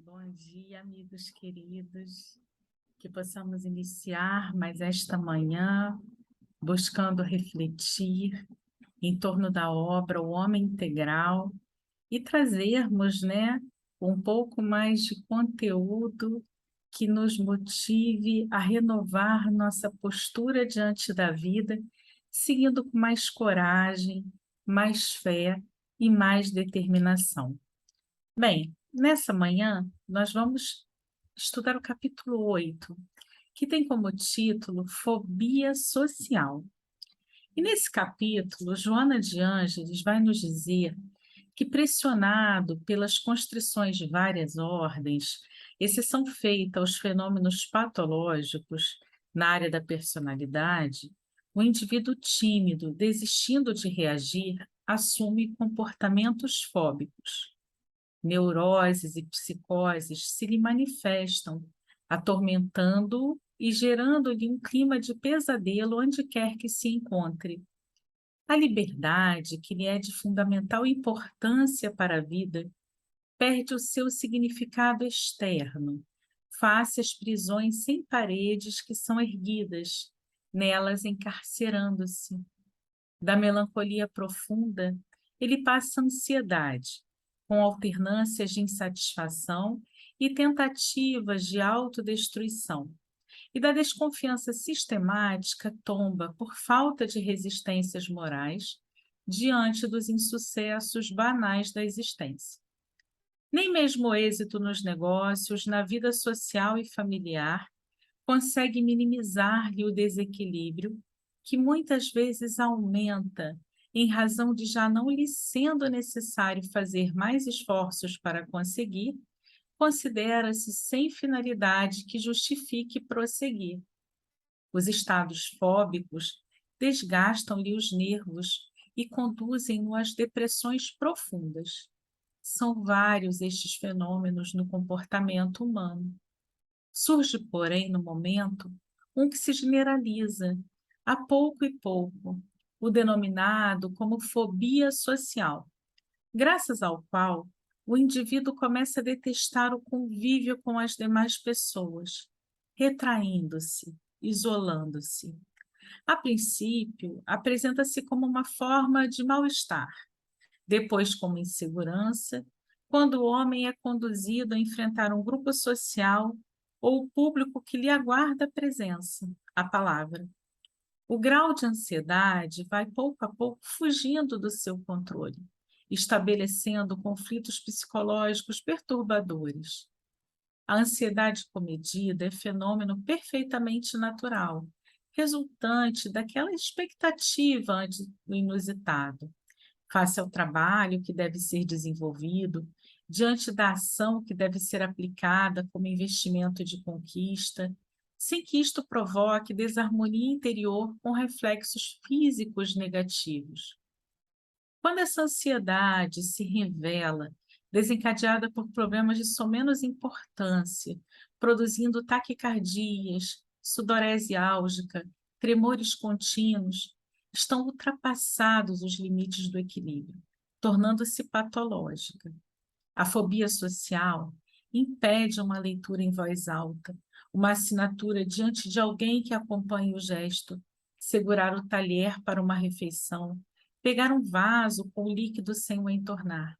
Bom dia, amigos queridos. Que possamos iniciar mais esta manhã buscando refletir em torno da obra O Homem Integral e trazermos, um pouco mais de conteúdo que nos motive a renovar nossa postura diante da vida, seguindo com mais coragem, mais fé e mais determinação. Bem, nessa manhã nós vamos estudar o capítulo 8, que tem como título Fobia Social. E nesse capítulo, Joana de Ângeles vai nos dizer que, pressionado pelas constrições de várias ordens, exceção feita aos fenômenos patológicos na área da personalidade, o indivíduo tímido, desistindo de reagir, assume comportamentos fóbicos. Neuroses e psicoses se lhe manifestam, atormentando-o e gerando-lhe um clima de pesadelo onde quer que se encontre. A liberdade, que lhe é de fundamental importância para a vida, perde o seu significado externo, face às prisões sem paredes que são erguidas, nelas encarcerando-se. Da melancolia profunda, ele passa a ansiedade, com alternâncias de insatisfação e tentativas de autodestruição. E da desconfiança sistemática tomba por falta de resistências morais diante dos insucessos banais da existência. Nem mesmo o êxito nos negócios, na vida social e familiar, consegue minimizar-lhe o desequilíbrio que muitas vezes aumenta em razão de já não lhe sendo necessário fazer mais esforços para conseguir, considera-se sem finalidade que justifique prosseguir. Os estados fóbicos desgastam-lhe os nervos e conduzem-no às depressões profundas. São vários estes fenômenos no comportamento humano. Surge, porém, no momento, um que se generaliza, a pouco e pouco, o denominado como fobia social, graças ao qual o indivíduo começa a detestar o convívio com as demais pessoas, retraindo-se, isolando-se. A princípio, apresenta-se como uma forma de mal-estar, depois como insegurança, quando o homem é conduzido a enfrentar um grupo social ou o público que lhe aguarda a presença, a palavra. O grau de ansiedade vai pouco a pouco fugindo do seu controle, estabelecendo conflitos psicológicos perturbadores. A ansiedade comedida é fenômeno perfeitamente natural, resultante daquela expectativa ante o inusitado, face ao trabalho que deve ser desenvolvido, diante da ação que deve ser aplicada como investimento de conquista, sem que isto provoque desarmonia interior com reflexos físicos negativos. Quando essa ansiedade se revela, desencadeada por problemas de somenos importância, produzindo taquicardias, sudorese álgica, tremores contínuos, estão ultrapassados os limites do equilíbrio, tornando-se patológica. A fobia social impede uma leitura em voz alta, uma assinatura diante de alguém que acompanhe o gesto, segurar o talher para uma refeição, pegar um vaso com líquido sem o entornar.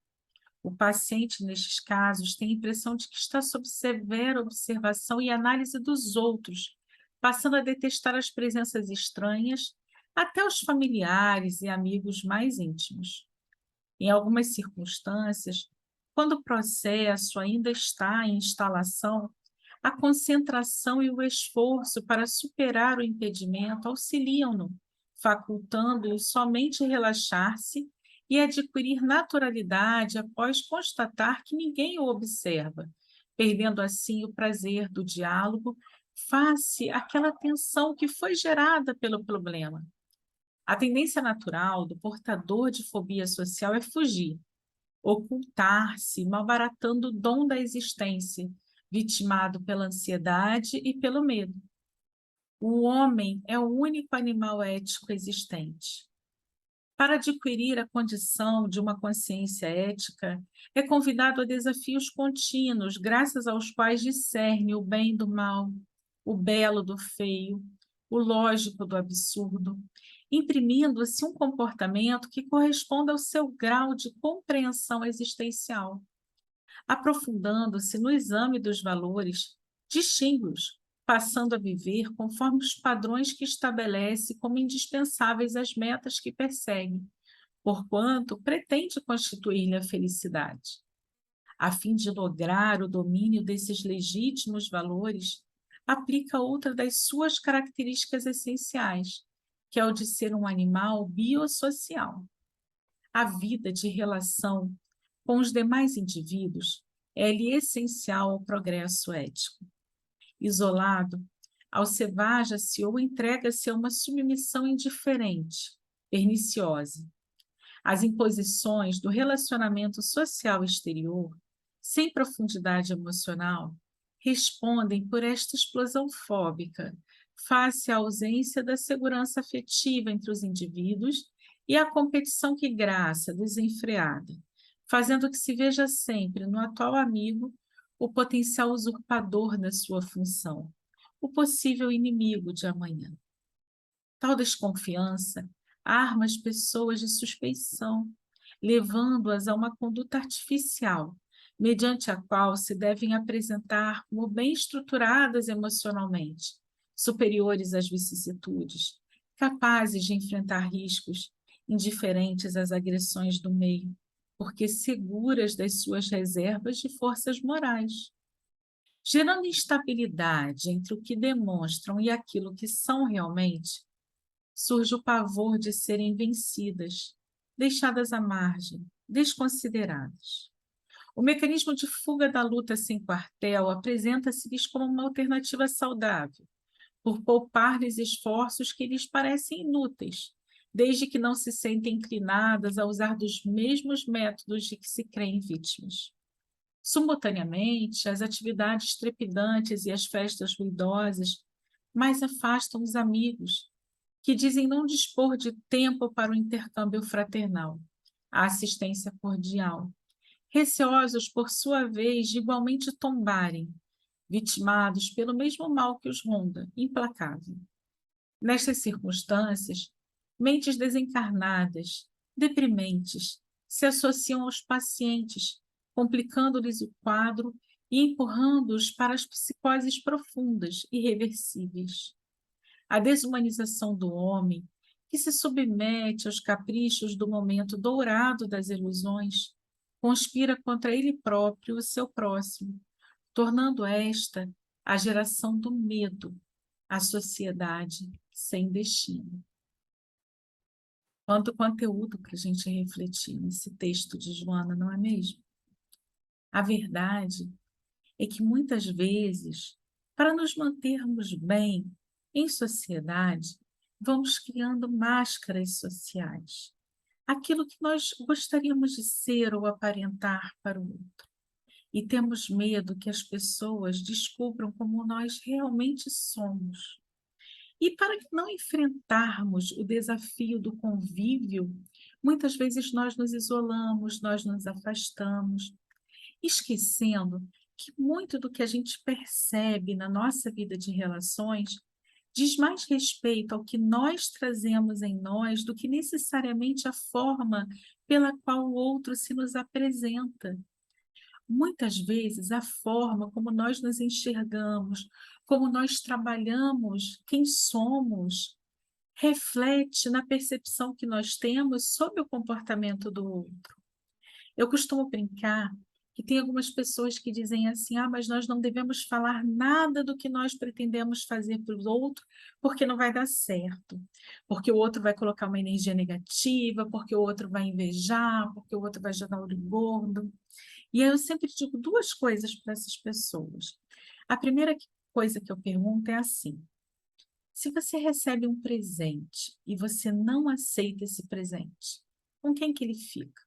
O paciente, nestes casos, tem a impressão de que está sob severa observação e análise dos outros, passando a detestar as presenças estranhas, até os familiares e amigos mais íntimos. Em algumas circunstâncias, quando o processo ainda está em instalação, a concentração e o esforço para superar o impedimento auxiliam-no, facultando-o somente relaxar-se e adquirir naturalidade após constatar que ninguém o observa, perdendo assim o prazer do diálogo face àquela tensão que foi gerada pelo problema. A tendência natural do portador de fobia social é fugir, ocultar-se, malbaratando o dom da existência, vitimado pela ansiedade e pelo medo. O homem é o único animal ético existente. Para adquirir a condição de uma consciência ética, é convidado a desafios contínuos, graças aos quais discerne o bem do mal, o belo do feio, o lógico do absurdo, imprimindo-se um comportamento que corresponda ao seu grau de compreensão existencial. Aprofundando-se no exame dos valores, distingue-os, passando a viver conforme os padrões que estabelece como indispensáveis às metas que persegue, porquanto pretende constituir-lhe a felicidade. A fim de lograr o domínio desses legítimos valores, aplica outra das suas características essenciais, que é o de ser um animal biossocial. A vida de relação com os demais indivíduos é-lhe essencial ao progresso ético. Isolado, alcevaja-se ou entrega-se a uma submissão indiferente, perniciosa. As imposições do relacionamento social exterior, sem profundidade emocional, respondem por esta explosão fóbica, face à ausência da segurança afetiva entre os indivíduos e à competição que graça, desenfreada, fazendo que se veja sempre no atual amigo o potencial usurpador da sua função, o possível inimigo de amanhã. Tal desconfiança arma as pessoas de suspeição, levando-as a uma conduta artificial, mediante a qual se devem apresentar como bem estruturadas emocionalmente, superiores às vicissitudes, capazes de enfrentar riscos, indiferentes às agressões do meio, porque seguras das suas reservas de forças morais. Gerando instabilidade entre o que demonstram e aquilo que são realmente, surge o pavor de serem vencidas, deixadas à margem, desconsideradas. O mecanismo de fuga da luta sem quartel apresenta-se-lhes como uma alternativa saudável, por poupar-lhes esforços que lhes parecem inúteis, desde que não se sentem inclinadas a usar dos mesmos métodos de que se creem vítimas. Simultaneamente, as atividades trepidantes e as festas ruidosas mais afastam os amigos, que dizem não dispor de tempo para o intercâmbio fraternal, a assistência cordial, receosos, por sua vez, de igualmente tombarem, vitimados pelo mesmo mal que os ronda, implacável. Nestas circunstâncias, mentes desencarnadas, deprimentes, se associam aos pacientes, complicando-lhes o quadro e empurrando-os para as psicoses profundas, irreversíveis. A desumanização do homem, que se submete aos caprichos do momento dourado das ilusões, conspira contra ele próprio e o seu próximo, tornando esta a geração do medo, a sociedade sem destino. Quanto conteúdo para a gente refletir nesse texto de Joana, não é mesmo? A verdade é que muitas vezes, para nos mantermos bem em sociedade, vamos criando máscaras sociais, aquilo que nós gostaríamos de ser ou aparentar para o outro. E temos medo que as pessoas descubram como nós realmente somos. E para não enfrentarmos o desafio do convívio, muitas vezes nós nos isolamos, nós nos afastamos, esquecendo que muito do que a gente percebe na nossa vida de relações diz mais respeito ao que nós trazemos em nós do que necessariamente a forma pela qual o outro se nos apresenta. Muitas vezes, a forma como nós nos enxergamos, como nós trabalhamos, quem somos, reflete na percepção que nós temos sobre o comportamento do outro. Eu costumo brincar que tem algumas pessoas que dizem assim: ah, mas nós não devemos falar nada do que nós pretendemos fazer para o outro, porque não vai dar certo, porque o outro vai colocar uma energia negativa, porque o outro vai invejar, porque o outro vai jogar olho gordo. E aí eu sempre digo duas coisas para essas pessoas. A primeira coisa que eu pergunto é assim: se você recebe um presente e você não aceita esse presente, com quem que ele fica?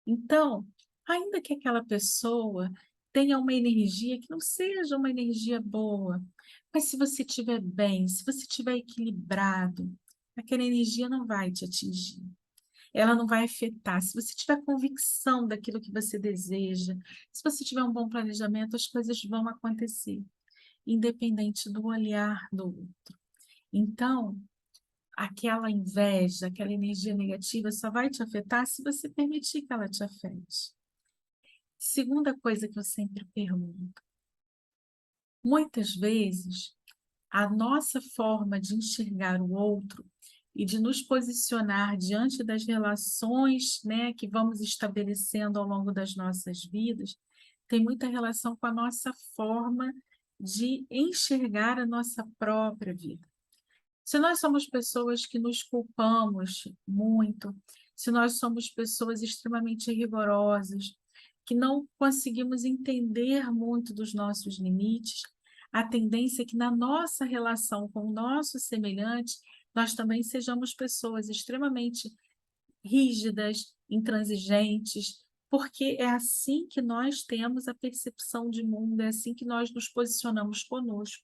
Então, ainda que aquela pessoa tenha uma energia que não seja uma energia boa, mas se você estiver bem, se você estiver equilibrado, aquela energia não vai te atingir. Ela não vai afetar. Se você tiver convicção daquilo que você deseja, se você tiver um bom planejamento, as coisas vão acontecer, independente do olhar do outro. Então, aquela inveja, aquela energia negativa só vai te afetar se você permitir que ela te afete. Segunda coisa que eu sempre pergunto: muitas vezes, a nossa forma de enxergar o outro e de nos posicionar diante das relações, né, que vamos estabelecendo ao longo das nossas vidas, tem muita relação com a nossa forma de enxergar a nossa própria vida. Se nós somos pessoas que nos culpamos muito, se nós somos pessoas extremamente rigorosas, que não conseguimos entender muito dos nossos limites, a tendência é que na nossa relação com o nosso semelhante, nós também sejamos pessoas extremamente rígidas, intransigentes, porque é assim que nós temos a percepção de mundo, é assim que nós nos posicionamos conosco.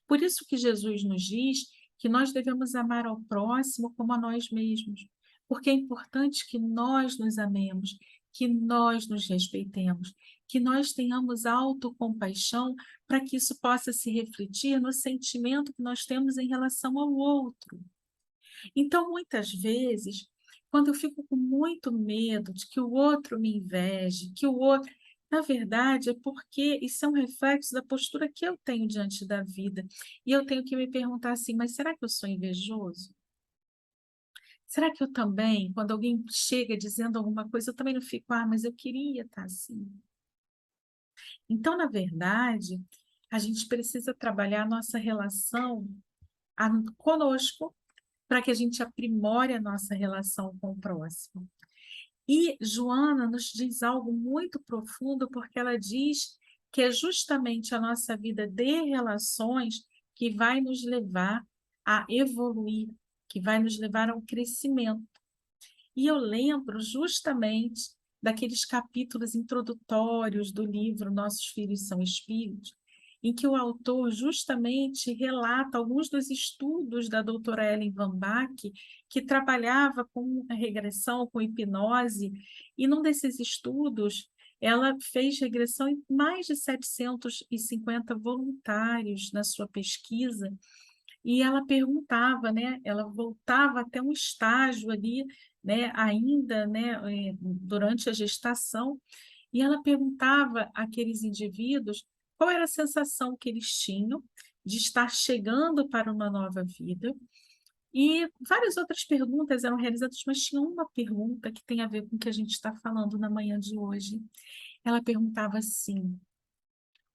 Por isso que Jesus nos diz que nós devemos amar ao próximo como a nós mesmos, porque é importante que nós nos amemos, que nós nos respeitemos, que nós tenhamos autocompaixão para que isso possa se refletir no sentimento que nós temos em relação ao outro. Então, muitas vezes, quando eu fico com muito medo de que o outro me inveje, que o outro. Na verdade, é porque isso é um reflexo da postura que eu tenho diante da vida. E eu tenho que me perguntar assim: mas será que eu sou invejoso? Será que eu também, quando alguém chega dizendo alguma coisa, eu também não fico, mas eu queria estar assim? Então, na verdade, a gente precisa trabalhar a nossa relação conosco para que a gente aprimore a nossa relação com o próximo. E Joana nos diz algo muito profundo, porque ela diz que é justamente a nossa vida de relações que vai nos levar a evoluir, que vai nos levar ao crescimento. E eu lembro justamente daqueles capítulos introdutórios do livro Nossos Filhos São Espíritos, em que o autor justamente relata alguns dos estudos da doutora Ellen Van Bach, que trabalhava com regressão, com hipnose, e num desses estudos ela fez regressão em mais de 750 voluntários na sua pesquisa, e ela perguntava, né, ela voltava até um estágio ali, né, ainda, né, durante a gestação, e ela perguntava àqueles indivíduos qual era a sensação que eles tinham de estar chegando para uma nova vida. E várias outras perguntas eram realizadas, mas tinha uma pergunta que tem a ver com o que a gente está falando na manhã de hoje. Ela perguntava assim: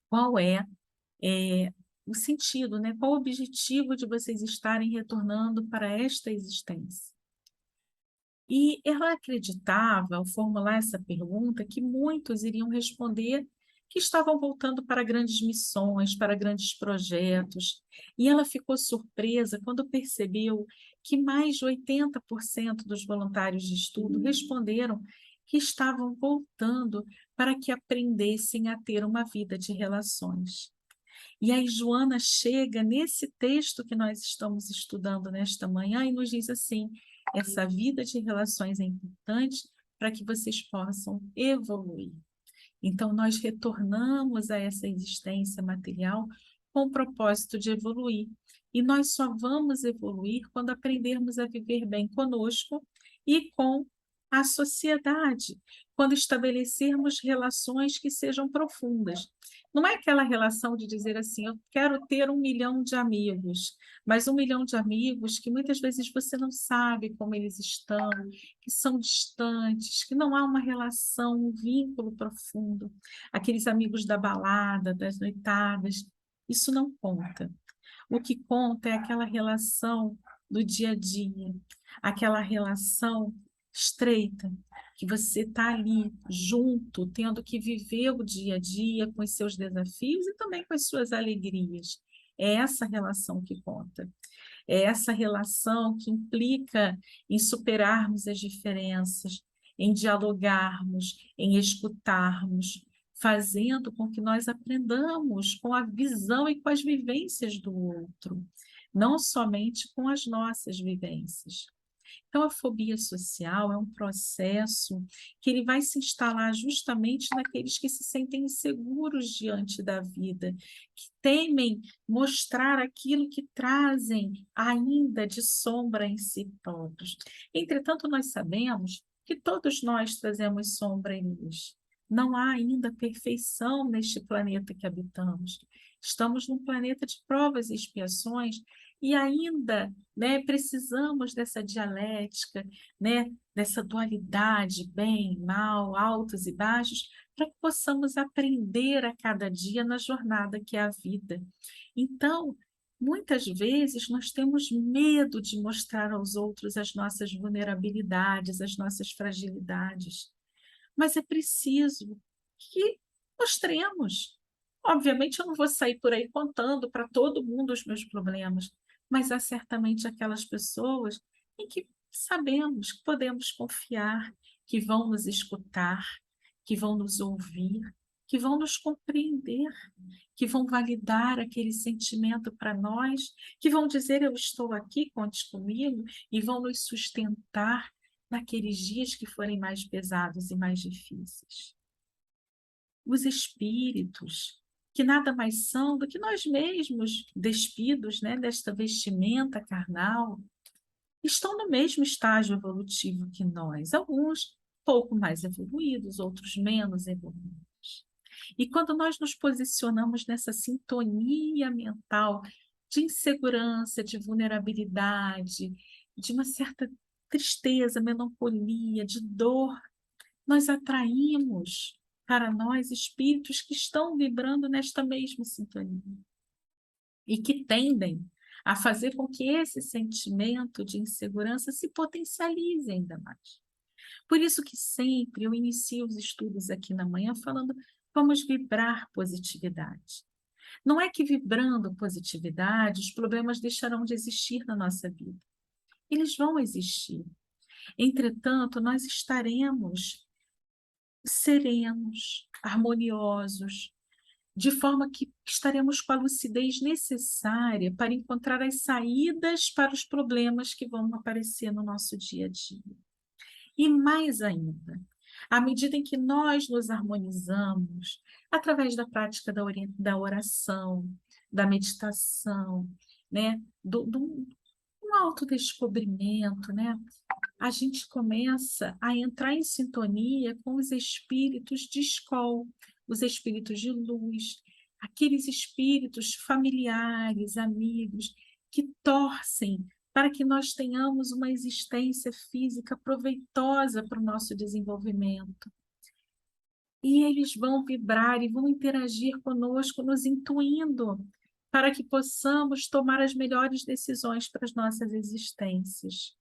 qual é o sentido, né? Qual o objetivo de vocês estarem retornando para esta existência? E ela acreditava, ao formular essa pergunta, que muitos iriam responder que estavam voltando para grandes missões, para grandes projetos. E ela ficou surpresa quando percebeu que mais de 80% dos voluntários de estudo responderam que estavam voltando para que aprendessem a ter uma vida de relações. E aí Joana chega nesse texto que nós estamos estudando nesta manhã e nos diz assim: essa vida de relações é importante para que vocês possam evoluir. Então, nós retornamos a essa existência material com o propósito de evoluir. E nós só vamos evoluir quando aprendermos a viver bem conosco e com a sociedade, quando estabelecermos relações que sejam profundas. Não é aquela relação de dizer assim, eu quero ter 1 milhão de amigos, mas 1 milhão de amigos que muitas vezes você não sabe como eles estão, que são distantes, que não há uma relação, um vínculo profundo. Aqueles amigos da balada, das noitadas, isso não conta. O que conta é aquela relação do dia a dia, aquela relação estreita, que você está ali junto, tendo que viver o dia a dia com os seus desafios e também com as suas alegrias. É essa relação que conta. É essa relação que implica em superarmos as diferenças, em dialogarmos, em escutarmos, fazendo com que nós aprendamos com a visão e com as vivências do outro. não somente com as nossas vivências. Então, a fobia social é um processo que ele vai se instalar justamente naqueles que se sentem inseguros diante da vida, que temem mostrar aquilo que trazem ainda de sombra em si próprios. Entretanto, nós sabemos que todos nós trazemos sombra e luz. Não há ainda perfeição neste planeta que habitamos. Estamos num planeta de provas e expiações e ainda, né, precisamos dessa dialética, né, dessa dualidade, bem, mal, altos e baixos, para que possamos aprender a cada dia na jornada que é a vida. Então, muitas vezes nós temos medo de mostrar aos outros as nossas vulnerabilidades, as nossas fragilidades, mas é preciso que mostremos. Obviamente, eu não vou sair por aí contando para todo mundo os meus problemas, mas há certamente aquelas pessoas em que sabemos que podemos confiar, que vão nos escutar, que vão nos ouvir, que vão nos compreender, que vão validar aquele sentimento para nós, que vão dizer: Eu estou aqui, conte comigo, e vão nos sustentar naqueles dias que forem mais pesados e mais difíceis. Os espíritos, que nada mais são do que nós mesmos, despidos, né, desta vestimenta carnal, estão no mesmo estágio evolutivo que nós, alguns pouco mais evoluídos, outros menos evoluídos. E quando nós nos posicionamos nessa sintonia mental de insegurança, de vulnerabilidade, de uma certa tristeza, melancolia, de dor, nós atraímos para nós espíritos que estão vibrando nesta mesma sintonia e que tendem a fazer com que esse sentimento de insegurança se potencialize ainda mais. Por isso que sempre eu inicio os estudos aqui na manhã falando: vamos vibrar positividade. Não é que vibrando positividade os problemas deixarão de existir na nossa vida. Eles vão existir. Entretanto, nós estaremos serenos, harmoniosos, de forma que estaremos com a lucidez necessária para encontrar as saídas para os problemas que vão aparecer no nosso dia a dia. E mais ainda, à medida em que nós nos harmonizamos, através da prática da oração, da meditação, né, um autodescobrimento, né, a gente começa a entrar em sintonia com os espíritos de escola, os espíritos de luz, aqueles espíritos familiares, amigos, que torcem para que nós tenhamos uma existência física proveitosa para o nosso desenvolvimento. E eles vão vibrar e vão interagir conosco, nos intuindo para que possamos tomar as melhores decisões para as nossas existências.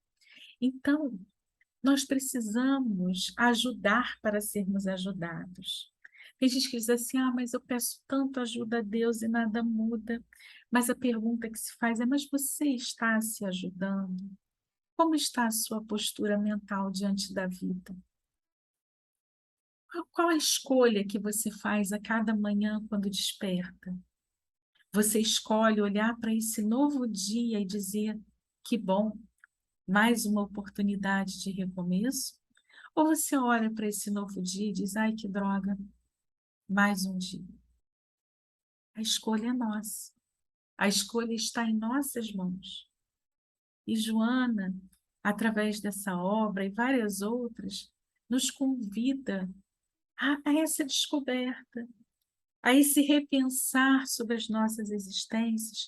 Então, nós precisamos ajudar para sermos ajudados. Tem gente que diz assim: mas eu peço tanto ajuda a Deus e nada muda. Mas a pergunta que se faz é: mas você está se ajudando? Como está a sua postura mental diante da vida? Qual a escolha que você faz a cada manhã quando desperta? Você escolhe olhar para esse novo dia e dizer: que bom, mais uma oportunidade de recomeço? Ou você olha para esse novo dia e diz: ai, que droga, mais um dia? A escolha é nossa. A escolha está em nossas mãos. E Joana, através dessa obra e várias outras, nos convida a essa descoberta, a esse repensar sobre as nossas existências,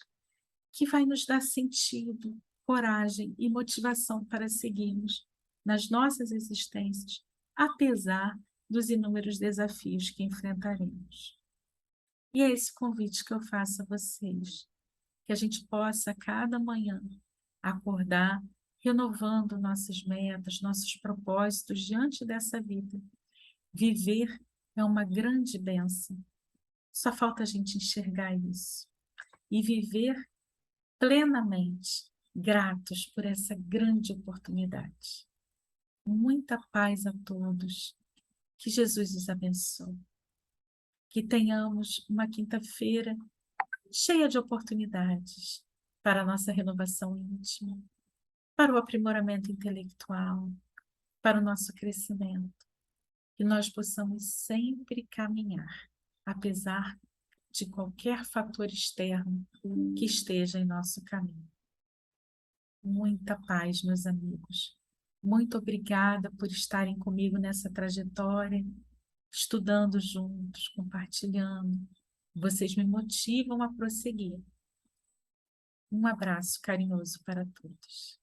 que vai nos dar sentido, coragem e motivação para seguirmos nas nossas existências, apesar dos inúmeros desafios que enfrentaremos. E é esse convite que eu faço a vocês, que a gente possa, a cada manhã, acordar renovando nossas metas, nossos propósitos diante dessa vida. Viver é uma grande bênção. Só falta a gente enxergar isso e viver plenamente gratos por essa grande oportunidade. Muita paz a todos. Que Jesus os abençoe. Que tenhamos uma quinta-feira cheia de oportunidades para a nossa renovação íntima, para o aprimoramento intelectual, para o nosso crescimento, que nós possamos sempre caminhar, apesar de qualquer fator externo que esteja em nosso caminho. Muita paz, meus amigos. Muito obrigada por estarem comigo nessa trajetória, estudando juntos, compartilhando. Vocês me motivam a prosseguir. Um abraço carinhoso para todos.